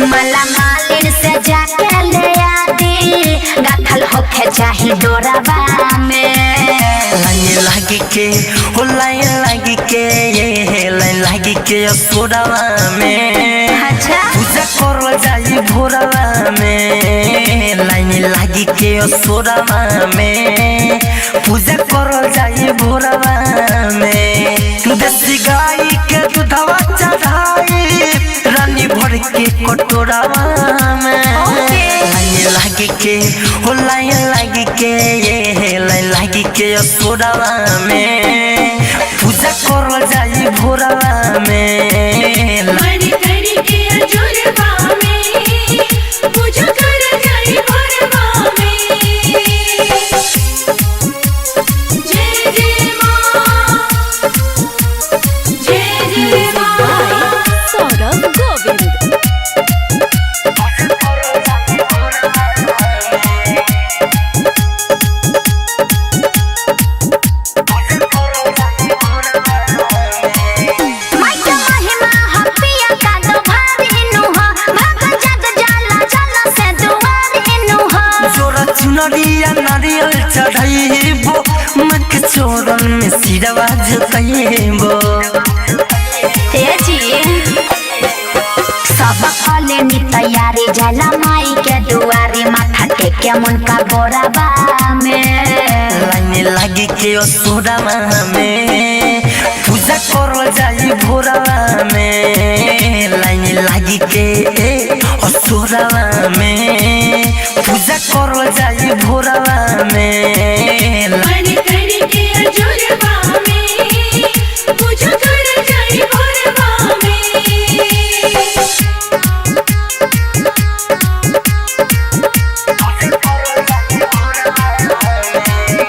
मला मालिन से जाके ले आदी गाथल होके चाही डोरावा में लाइन लागी के हो लाइन लागी के ये लाइन लागी के सोरावा में अच्छा पूजा करो जाई भोरावा में लाइन लागी के सोरावा में पूजा करो जाई भोरावा में देसी गाय के दूधवा चढ़ाई रानी भर के कटोरावा में लाइन लागी के हो लाइन लागी के ये लाइन लागी के सोरावा में पूजा करो जाई भोरावा में मड़ी करी के अजोरवा में पूजा कर जाई भोरवा में जय जय मां जय जय मां सौरभ गोविंद नरिया नारियल चढ़ाइबो मक चोरन में सिरवा झुकाइबो तेजी सब कले नी तैयारी जाला माई के दुआरी माथा टेके मन का गोराबा में लाइन लागी के सोरावा में पूजा करो जाई भोरावा में लाइन लागी के सोरावा में पूजा करो जाई भोरावा में मड़ी करी के अजोरवा में पूजा कर जाई भोरवा में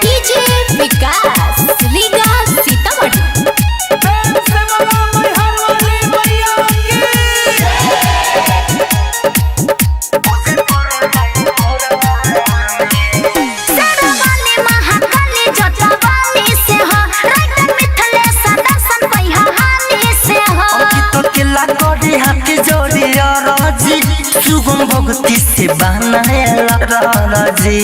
डीजे विकास लीगा सीतामढ़ी सुगम भक्ति से बनाया राजी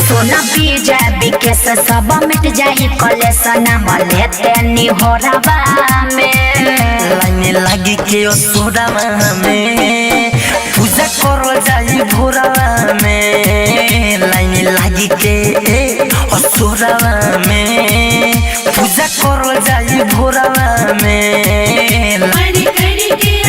सोना बीजा बिकेस सब मिट जाई कलेस नाम लेते नी होराबा में लाइन लागी के सोरावा में पूजा करो जाई भोरावा में लाइन लागी के सोरावा में पूजा करो जाई भोरावा में मड़ी करी के